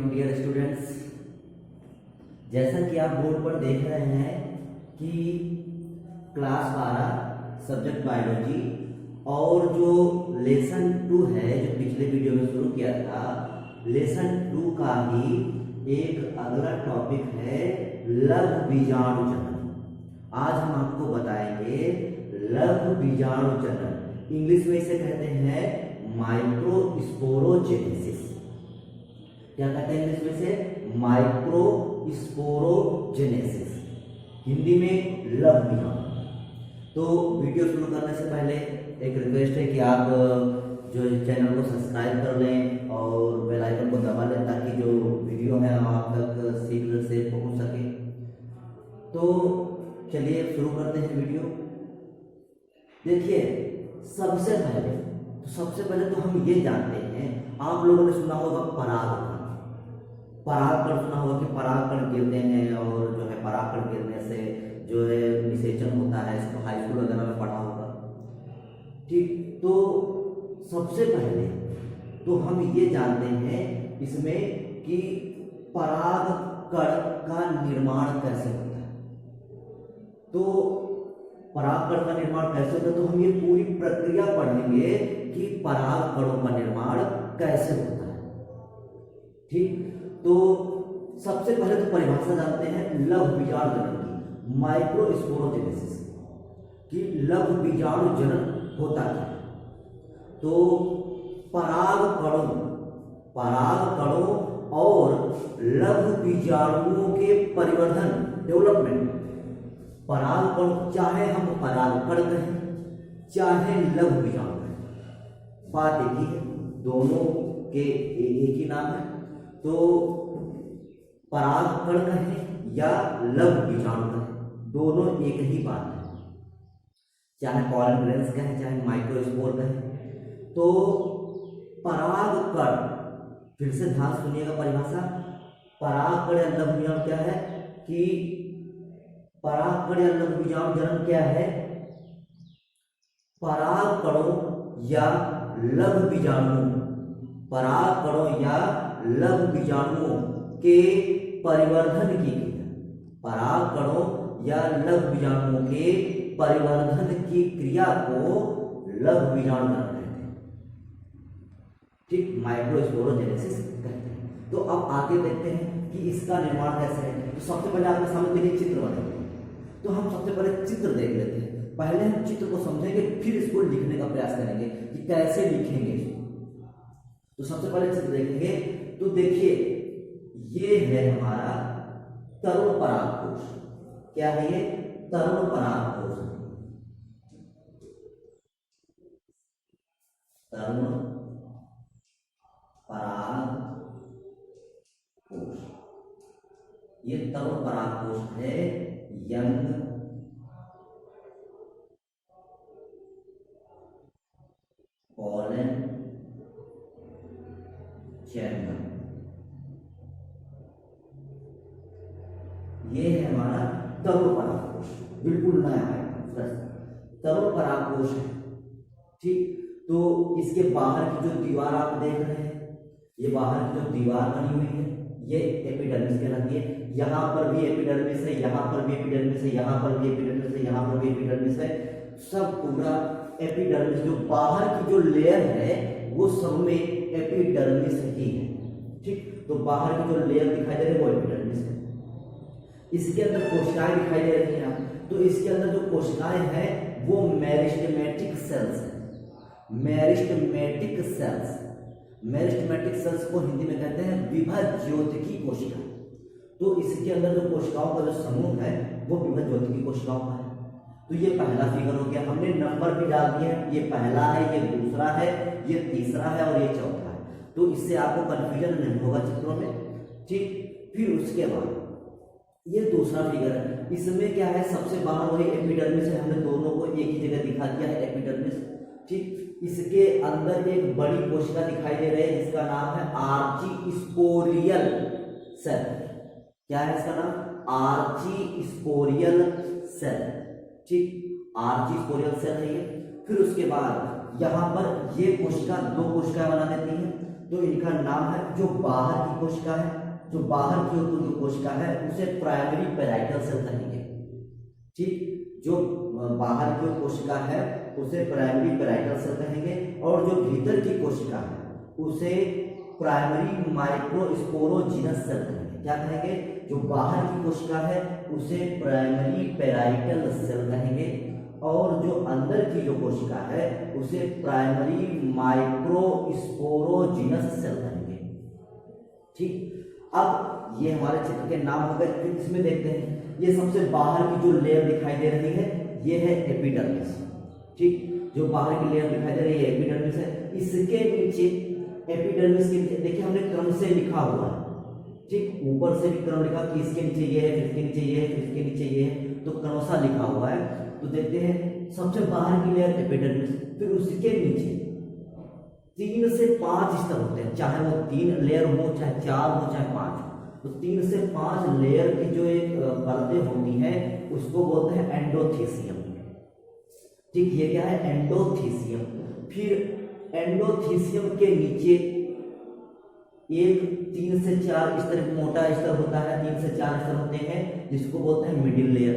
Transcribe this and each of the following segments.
Morning dear students. जैसा कि आप बोर्ड पर देख रहे हैं कि क्लास 12 सब्जेक्ट बायोलॉजी और जो लेसन 2 है जो पिछले वीडियो में शुरू किया था, लेसन 2 का ही एक अगला टॉपिक है लघु बीजाणु जनन। आज हम आपको बताएंगे लघु बीजाणु जनन। इंग्लिश में इसे कहते हैं माइक्रोस्पोरोजेनेसिस। क्या कहते हैं इंग्लिश में से? माइक्रोस्पोरोजेनेसिस, हिंदी में लघु बीजाणु। तो वीडियो शुरू करने से पहले एक रिक्वेस्ट है कि आप जो चैनल को सब्सक्राइब कर लें और बेल आइकन को दबा लें ताकि जो वीडियो है आप तक शीघ्र से पहुंच सके। तो चलिए शुरू करते हैं वीडियो। देखिए, सबसे पहले तो हम ये जानते हैं, आप लोगों ने सुना होगा परागकण सुना होगा कि परागकण गिरते हैं और जो है परागकण गिरने से जो है निषेचन होता है। इसको हाई स्कूल वगैरह में पढ़ा होगा, ठीक। तो सबसे पहले तो हम ये जानते हैं इसमें कि परागकण का निर्माण कैसे होता है। तो परागकण का निर्माण कैसे होता है तो हम ये पूरी प्रक्रिया पढ़ेंगे कि परागकणों का निर्माण कैसे होता है, ठीक। तो सबसे पहले तो परिभाषा जानते हैं लघु बीजाणु जनन की, माइक्रोस्पोरोजेनेसिस कि लघु बीजाणु जनन होता है। तो परागकणों और लघु बीजाणुओं के परिवर्धन, डेवलपमेंट, परागकण चाहे हम परागकण कहें चाहे लघु बीजाणु कहें, बात एक ही है, दोनों के एक ही नाम है। तो परागकण कहें या लघु बीजाणु कहें, दोनों एक ही बात है। चाहे पॉलन ग्रेन्स कहें चाहे माइक्रोस्पोर कहें। तो परागकण, फिर से ध्यान सुनिएगा परिभाषा। परागकण या लघु बीजाणु क्या है कि परागकण या लघु बीजाणु जनन क्या है? परागकणों या लघु बीजाणुओं के परिवर्धन की क्रिया, परागकणों या लघु बीजाणुओं के परिवर्धन की क्रिया को लघु बीजाणु जनन कहते हैं, ठीक, माइक्रोस्पोरोजेनेसिस कहते हैं। तो अब आगे देखते हैं कि इसका निर्माण कैसे है। तो सबसे पहले आपके सामने देखिए चित्र बनेंगे, तो हम सबसे पहले चित्र देख लेते हैं। पहले हम चित्र को समझेंगे फिर इसको लिखने का प्रयास करेंगे कि कैसे लिखेंगे इसको। तो सबसे पहले चित्र देखेंगे तो देखिए ये है हमारा तरुण परागकोश। क्या है ये? तरुण परागकोश। तरुण परागकोश, ये तरुण परागकोश है। यंग पॉलन चैम्बर, ये है हमारा तरुण परागकोश, बिल्कुल नया है, तरुण परागकोश है, ठीक। तो इसके बाहर की जो दीवार आप देख रहे हैं, ये बाहर की जो दीवार बनी हुई है ये एपिडर्मिस कहलाती है। यहाँ पर भी एपिडर्मिस है, यहाँ पर भी एपिडर्मिस है, यहाँ पर भी एपिडर्मिस है, यहाँ पर भी एपिडर्मिस है। सब पूरा एपिडर्मिस, जो बाहर की जो लेयर है वो सब में एपिडर्मिस ही है, ठीक। तो बाहर की जो लेयर दिखाई दे रही है वो एपिडर्मिस है। इसके अंदर कोशिकाएं दिखाई दे रही हैं, तो इसके अंदर जो कोशिकाएं हैं वो मेरिस्टेमेटिक सेल्स है। मेरिस्टेमेटिक सेल्स को हिंदी में कहते हैं विभज्योतिकी कोशिका। तो इसके अंदर जो कोशिकाओं का जो समूह है वो विभज्योतिकी कोशिकाओं का है। तो ये पहला फिगर हो गया, हमने नंबर भी डाल दिए हैं, ये पहला है, ये दूसरा है, ये तीसरा है और ये चौथा है। तो इससे आपको कंफ्यूजन नहीं होगा चित्रों में, ठीक। फिर उसके बाद ये दूसरा फिगर है, इसमें क्या है? सबसे बाहर वही एपिडर्मिस है, हमने दोनों को एक ही जगह दिखा दिया है, एपिडर्मिस, ठीक। इसके अंदर एक बड़ी कोशिका दिखाई दे रही है जिसका नाम है आर्चीस्पोरियल सेल। क्या है इसका नाम? आर्चीस्पोरियल सेल, ठीक, आर्चीस्पोरियल सेल है ये। फिर उसके बाद यहाँ पर ये कोशिका दो कोशिकाएं बना देती है। तो इनका नाम है, जो बाहर की कोशिका है, जो बाहर की जो कोशिका है उसे प्राइमरी पेराइटल सेल कहेंगे। ठीक, जो बाहर की कोशिका है उसे प्राइमरी पेराइटल सेल कहेंगे, और जो भीतर की कोशिका है उसे प्राइमरी माइक्रोस्पोरोजिनस सेल कहेंगे। क्या कहेंगे? जो बाहर की कोशिका है उसे प्राइमरी पेराइटल सेल कहेंगे, और जो अंदर की जो कोशिका है उसे प्राइमरी माइक्रोस्पोरोजिनस सेल कहेंगे। ठीक, अब ये हमारे चित्र के नाम हो गए। फिर इसमें देखते हैं, ये सबसे बाहर की जो लेयर दिखाई दे रही है ये है एपिडर्मिस। ठीक, जो बाहर की लेयर दिखाई दे रही है एपिडर्मिस है। इसके नीचे, एपिडर्मिस के नीचे देखिए हमने क्रम से लिखा हुआ है। ठीक, ऊपर से भी क्रम लिखा कि इसके नीचे ये है, फिर इसके नीचे ये है, फिर इसके नीचे ये है, तो क्रमशः लिखा हुआ है। तो देखते हैं, सबसे बाहर की लेयर एपिडर्मिस, फिर उसके नीचे 3 से 5 स्तर होते हैं, चाहे वो 3 लेयर हो, चाहे 4 हो, चाहे 5। तो 3 से 5 लेयर की जो एक परतें होती हैं उसको बोलते हैं एंडोथीसियम। ठीक, ये क्या है? एंडोथीसियम। फिर एंडोथीसियम के नीचे एक 3 से 4 स्तर मोटा स्तर होता है, 3 से 4 स्तर होते हैं जिसको बोलते हैं मिडिल लेयर।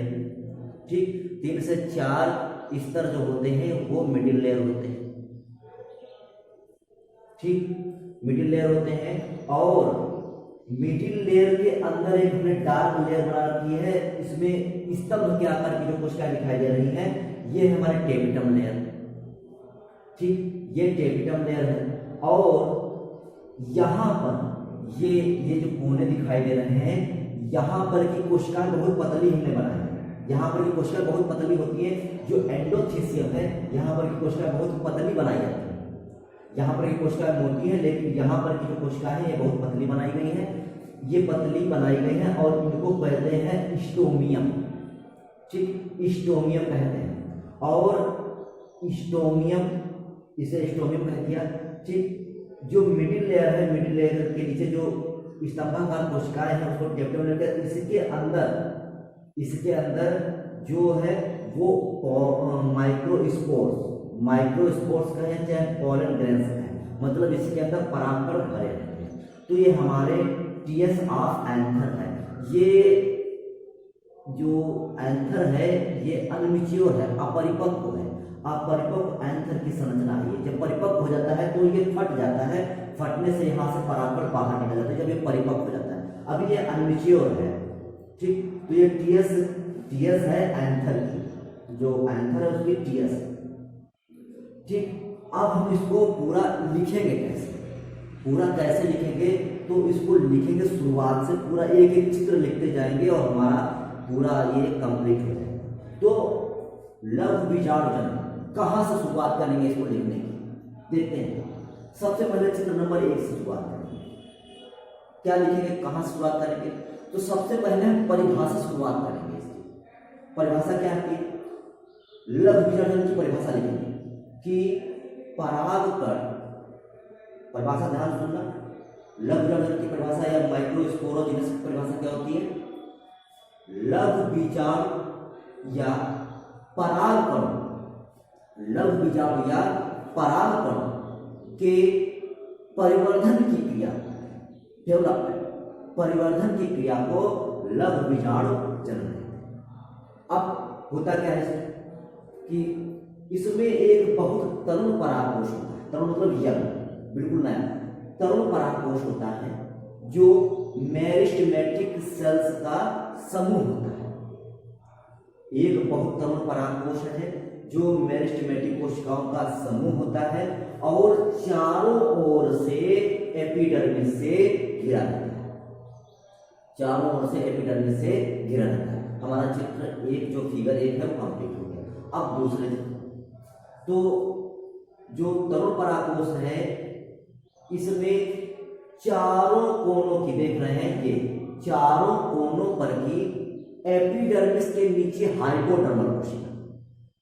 ठीक, 3 से 4 स्तर जो होते हैं वो मिडिल लेयर होते हैं। ठीक, मिडिल लेयर होते हैं, और मिडिल लेयर के अंदर एक हमने डार्क लेयर बना रखी है। इसमें स्तंभ के आकार की जो कोशिकाएं दिखाई दे रही हैं ये है हमारे टेबिटम लेयर। ठीक, ये टेबिटम लेयर है, और यहाँ पर ये जो कोने दिखाई दे रहे हैं, यहाँ पर की कोशिकाएं बहुत पतली हमने बनाई है। यहाँ पर की कोशिकाएं बहुत पतली होती है। जो एंडोथीसियम है यहाँ पर की कोशिकाएं बहुत पतली बनाई जाती है। यहाँ पर की कोशिकाएं मोटी है, लेकिन यहाँ पर की जो कोशिकाएं हैं ये बहुत पतली बनाई गई है। ये पतली बनाई गई है और इनको कहते हैं स्टोमियम। ठीक, स्टोमियम कहते हैं, और स्टोमियम, इसे स्टोमियम कह दिया। ठीक, जो मिडिल लेयर है, मिडिल लेयर के नीचे जो स्तंभाकार कोशिकाएं हैं उसको टेबिटम लेयर कहते हैं। इसके अंदर जो है वो माइक्रोस्पोर्स कहें चाहे पोलन ग्रेन्स कहें, मतलब इसके अंदर परागकण भरे रहते हैं। तो ये हमारे टीएस ऑफ एंथर है। ये जो एंथर है ये अनमिच्योर है, अपरिपक्व है। अपरिपक्व एंथर की संरचना है। जब परिपक्व हो जाता है तो ये फट जाता है, फटने से यहाँ से परागकण बाहर निकल जाता है जब ये परिपक्व हो जाता है। अभी ये अनमिच्योर है। ठीक, तो ये टीएस है एंथर की, जो एंथर है उसकी टीएस। ठीक, अब हम इसको पूरा लिखेंगे कैसे? पूरा कैसे लिखेंगे? तो इसको लिखेंगे शुरुआत से, पूरा एक एक चित्र लिखते जाएंगे और हमारा पूरा ये कंप्लीट हो जाएगा। तो लघु बीजाणुजनन कहाँ से शुरुआत करेंगे इसको लिखने की? देखते हैं। सबसे पहले चित्र नंबर 1 से शुरुआत करेंगे। क्या लिखेंगे, कहाँ से शुरुआत करेंगे? तो सबसे पहले हम परिभाषा से शुरुआत करेंगे। इसकी परिभाषा क्या है? लघु बीजाणुजनन की परिभाषा लिखेंगे कि परागकण, परिभाषा ध्यान सुनना, लघु बीजाणुजनन की परिभाषा या माइक्रोस्पोरोजिनस की परिभाषा क्या होती है? लघु बीजाणु या परागकण, लघु बीजाणु या परागकण के परिवर्धन की क्रिया, डेवलपमेंट, परिवर्धन की क्रिया को लघु बीजाणु जनन कहते हैं। अब होता क्या है कि इसमें एक बहुत तरुण परागकोश होता है। तरुण मतलब यंग, बिल्कुल नया। तरुण परागकोश होता है जो मेरिस्टेमेटिक सेल्स का समूह होता है। एक बहुत तरुण परागकोश है जो मेरिस्टेमेटिक कोशिकाओं का समूह होता है और चारों ओर से एपिडर्मिस से घिरा रहता है। चारों ओर से एपिडर्मिस से घिरा रहता है। हमारा चित्र एक, जो फिगर 1 है वो कंप्लीट हो गया। अब दूसरे चित्र, तो जो तरुण परागकोश है इसमें चारों कोनों की, देख रहे हैं ये चारों कोनों पर की एपिडर्मिस के नीचे हाइपोडर्मल कोशिका।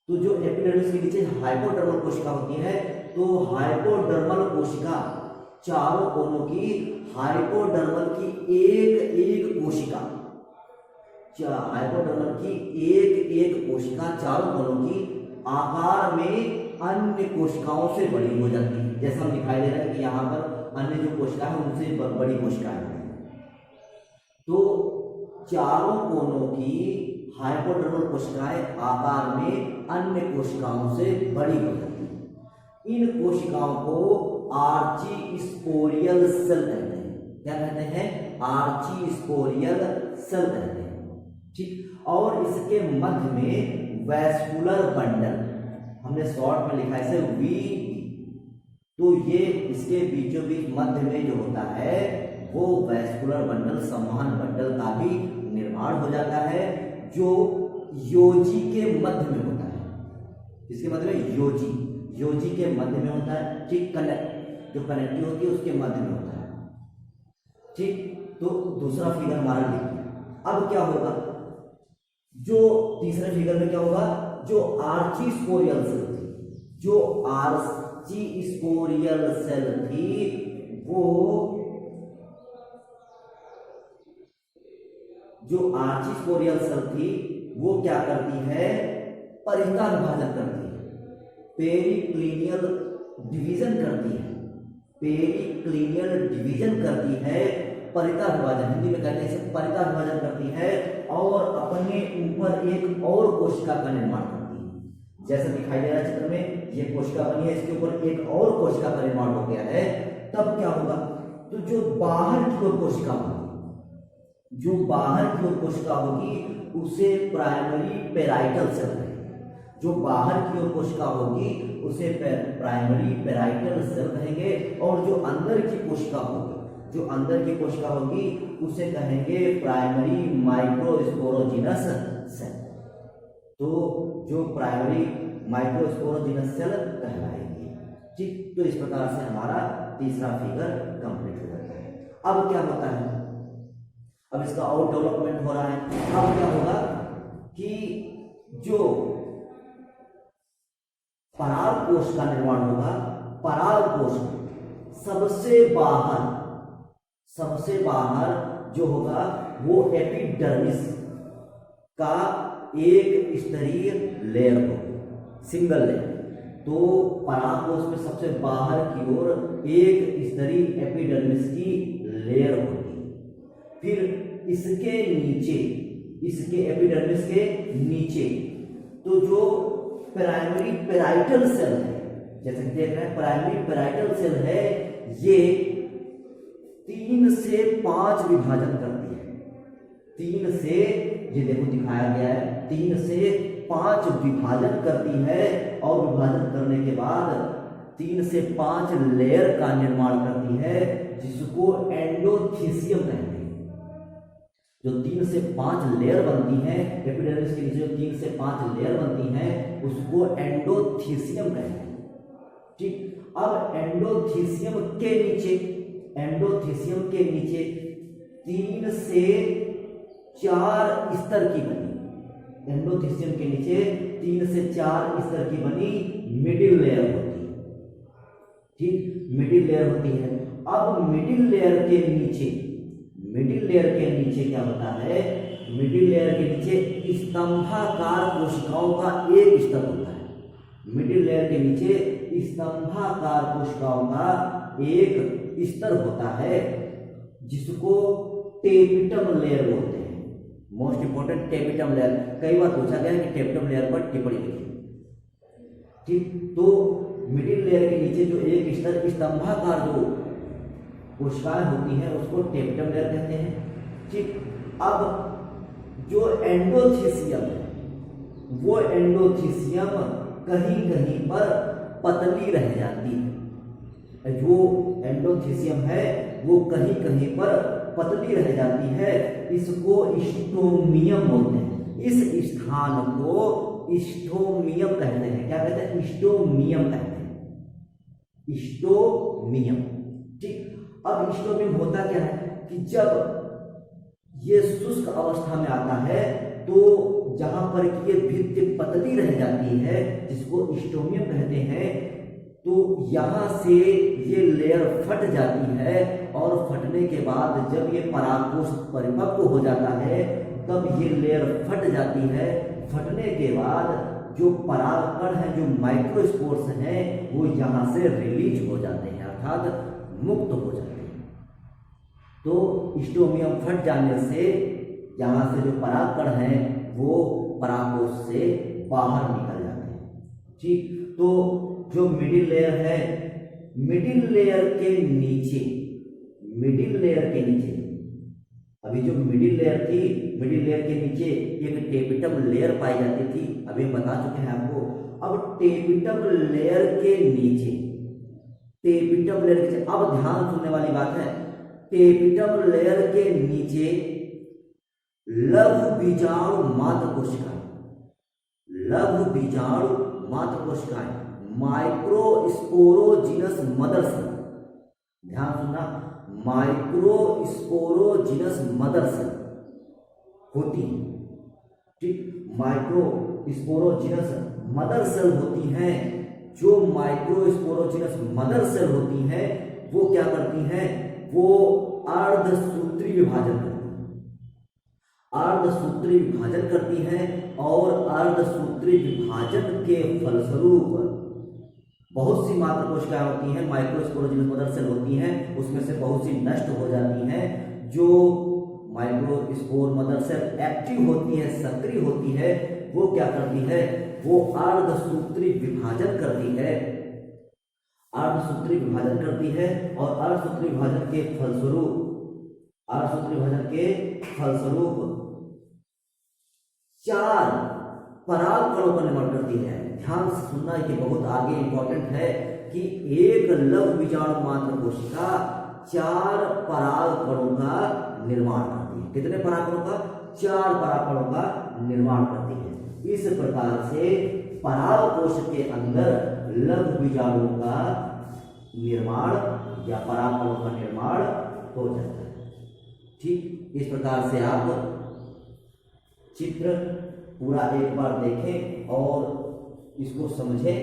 तो जो एपिडर्मिस के नीचे हाइपोडर्मल कोशिका होती है, तो हाइपोडर्मल कोशिका चारों कोनों की, हाइपोडर्मल की एक एक कोशिका, हाइपोडर्मल की एक एक कोशिका चारों कोनों की आकार में अन्य कोशिकाओं से बड़ी हो जाती है। जैसा हम दिखाई दे रहा है कि यहाँ पर अन्य जो कोशिका है उनसे बड़ी कोशिकाएं होती हैं। तो चारों कोनों की हाइपोडर्मल कोशिकाएं आकार में अन्य कोशिकाओं से बड़ी हो जाती हैं। इन कोशिकाओं को आर्चीस्पोरियल सेल कहते हैं। क्या कहते हैं? आर्चीस्पोरियल सेल कहते हैं। ठीक। और इसके मध्य में वैस्कुलर बंडल, हमने शॉर्ट में लिखा है इसे वी, तो ये इसके बीचों बीच मध्य में जो होता है वो वैस्कुलर बंडल, संवहन बंडल का भी निर्माण हो जाता है, जो योजी के मध्य में होता है। इसके मध्य में योजी के मध्य में होता है। ठीक। जो कनेक्टिव होती है उसके मध्य में होता है। ठीक। तो दूसरा फिगर हमारा देखिए। अब क्या होगा, जो तीसरे फिगर में क्या होगा, जो आर्चीस्पोरियल सेल थी, जो आर्चीस्पोरियल सेल थी वो, जो आर्चीस्पोरियल सेल थी वो क्या करती है? परिधीय विभाजन करती है, पेरिक्लिनियल डिवीजन करती है, पेरिक्लिनियल डिवीजन करती है, परिधीय विभाजन, हिंदी में कहते हैं इसे परिधीय विभाजन करती है, और अपने ऊपर एक और कोशिका का निर्माण करती है। जैसे दिखाई दे रहा है चित्र में, ये कोशिका बनी है, इसके ऊपर एक और कोशिका का निर्माण हो गया है। तब क्या होगा, तो जो बाहर की ओर कोशिका होगी, जो बाहर की ओर कोशिका होगी उसे प्राइमरी पेराइटल सेल कहेंगे। जो बाहर की ओर कोशिका होगी उसे प्राइमरी पेराइटल सेल कहेंगे, और जो अंदर की कोशिका होगी, जो अंदर की कोशिका होगी उसे कहेंगे प्राइमरी माइक्रोस्पोरोजिनस सेल। तो जो प्राइमरी माइक्रोस्पोरोजिनस सेल कहलाएगी। ठीक। तो इस प्रकार से हमारा तीसरा फिगर कंप्लीट हो जाता है। अब क्या होता है, अब इसका और डेवलपमेंट हो रहा है। अब क्या होगा कि जो पराग कोश का निर्माण होगा, पराग कोश सबसे बाहर जो होगा वो एपिडर्मिस का एक स्तरीय लेयर होगा, सिंगल लेयर। तो पराग कोश में सबसे बाहर की ओर एक स्तरीय एपिडर्मिस की लेयर होगी। फिर इसके नीचे, इसके एपिडर्मिस के नीचे तो जो प्राइमरी पेराइटल सेल है, जैसे देख रहे हैं प्राइमरी पेराइटल सेल है, ये 3 से 5 विभाजन करती है। 3 से, ये देखो दिखाया गया है, 3 से 5 विभाजन करती है, और विभाजन करने के बाद 3 से 5 लेयर का निर्माण करती है, जिसको एंडोथीसियम कहते हैं। जो 3 से 5 लेयर बनती हैं एपिडर्मिस के नीचे, जो 3 से 5 लेयर बनती हैं उसको एंडोथीसियम कहते हैं। ठीक। अब एंडोथीसियम के नीचे 3 से 4 स्तर की बनी, एंडोथीसियम के नीचे 3 से 4 स्तर की बनी मिडिल लेयर होती है। ठीक। मिडिल लेयर होती है। अब मिडिल लेयर के नीचे क्या होता है, मिडिल लेयर के नीचे स्तंभाकार कोशिकाओं का एक स्तर होता है। मिडिल लेयर के नीचे स्तंभाकार कोशिकाओं का एक स्तर होता है, जिसको टेपिटम लेयर बोलते हैं। मोस्ट इंपोर्टेंट टेपिटम लेयर, कई बार पूछा गया है कि टेपिटम लेयर पर टिप्पणी लिखिए। ठीक। तो मिडिल लेयर के नीचे जो एक स्तर स्तंभाकार जो कोशिकाएं होती हैं उसको टेपिटम लेयर कहते हैं। ठीक। अब जो एंडोथीसियम है, वो एंडोथीसियम कहीं कहीं पर पतली रह जाती है। जो एंडोथीसियम है वो कहीं कहीं पर पतली रह जाती है, इसको स्टोमियम बोलते हैं। इस स्थान को स्टोमियम कहते हैं। क्या कहते हैं? स्टोमियम कहते हैं, स्टोमियम। ठीक। अब स्टोमियम होता क्या है कि जब ये शुष्क अवस्था में आता है तो जहां पर ये भित्ति पतली रह जाती है, जिसको स्टोमियम कहते हैं, तो यहां से ये लेयर फट जाती है, और फटने के बाद जब ये परागकोश परिपक्व हो जाता है तब ये लेयर फट जाती है। फटने के बाद जो परागकण है, जो माइक्रोस्पोर्स हैं, वो यहाँ से रिलीज हो जाते हैं, अर्थात मुक्त हो जाते हैं। तो स्टोमियम फट जाने से यहाँ से जो परागकण है वो परागकोश से बाहर निकल जाते हैं। ठीक, तो जो मिडिल लेयर है, मिडिल लेयर के नीचे, मिडिल लेयर के नीचे, अभी जो मिडिल लेयर थी, मिडिल लेयर के नीचे एक टेपिटम लेयर पाई जाती थी, अभी हम बता चुके हैं आपको। अब टेपिटम लेयर के नीचे, टेपिटम लेयर के, अब ध्यान सुनने वाली बात है, टेपिटम लेयर के नीचे लघु बीजाणु मात्र कोशिकाएं, लघु बीजाणु मात्र कोशिकाएं, माइक्रोस्पोरोजिनस मदर सेल, ध्यान सुनना, माइक्रोस्पोरोजिनस मदर सेल होती है। ठीक, माइक्रोस्पोरोजिनस मदर सेल होती हैं। जो माइक्रोस्पोरोजिनस मदर सेल होती हैं वो क्या करती हैं, वो अर्धसूत्री विभाजन करती हैं, अर्धसूत्री विभाजन करती हैं, और अर्धसूत्री विभाजन के फलस्वरूप बहुत सी मात्र कोशिकाएं होती हैं, माइक्रोस्पोरोजिनस मदर सेल होती हैं, उसमें से बहुत सी नष्ट हो जाती हैं। जो माइक्रोस्पोर मदर सेल एक्टिव होती है, सक्रिय होती है, वो क्या करती है, वो अर्धसूत्री विभाजन करती है, अर्धसूत्री विभाजन करती है, और अर्धसूत्री विभाजन के फलस्वरूप, अर्धसूत्री विभाजन के फलस्वरूप 4 परागकणों का निर्माण करती है। ध्यान से सुनना, ये बहुत आगे इंपॉर्टेंट है कि एक लघु बीजाणु मात्र कोशिका 4 परागकणों का निर्माण करती है। कितने परागकणों का? 4 परागकणों का निर्माण करती है। इस प्रकार से परागकोश के अंदर लघु बीजाणुओं का निर्माण या परागकणों का निर्माण हो जाता है। ठीक, इस प्रकार से आप चित्र पूरा एक बार देखें और इसको समझें,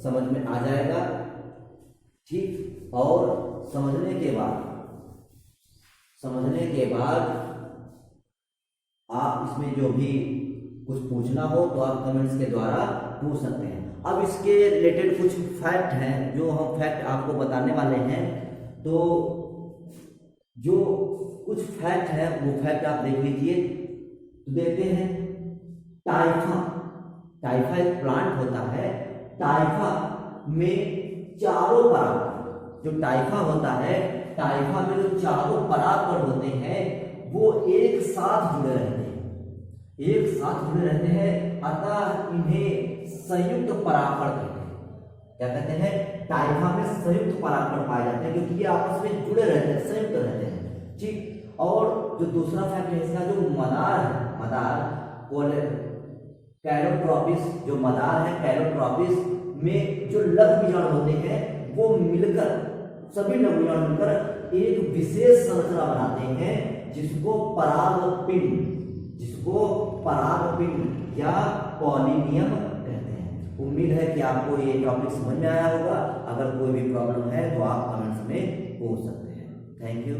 समझ में आ जाएगा। ठीक, और समझने के बाद आप इसमें जो भी कुछ पूछना हो तो आप कमेंट्स के द्वारा पूछ सकते हैं। अब इसके रिलेटेड कुछ फैक्ट हैं जो हम फैक्ट आपको बताने वाले हैं। तो जो कुछ फैक्ट है वो फैक्ट आप देख लीजिए। तो देखते हैं, टाइफा एक प्लांट होता है, टाइफा में चारों परागकण, जो टाइफा होता है, टाइफा में जो चारों परागकण होते हैं वो एक साथ जुड़े रहते हैं, एक साथ जुड़े रहते हैं, अतः इन्हें संयुक्त परागकण कहते हैं। क्या कहते हैं? टाइफा में संयुक्त परागकण पाए जाते हैं क्योंकि ये आपस में जुड़े रहते हैं, संयुक्त रहते हैं। ठीक, और जो दूसरा फैक्ट है इसका, जो मदार है, मदार कैलोट्रॉपिस, जो मदार है कैलोट्रॉपिस में जो लघु बीजाणु होते हैं वो मिलकर, सभी लघु बीजाणु मिलकर एक विशेष संरचना बनाते हैं जिसको परागपिंड या पॉलिनियम कहते हैं। उम्मीद है कि आपको ये टॉपिक समझ में आया होगा। अगर कोई भी प्रॉब्लम है तो आप कमेंट्स में पूछ सकते हैं। Thank you.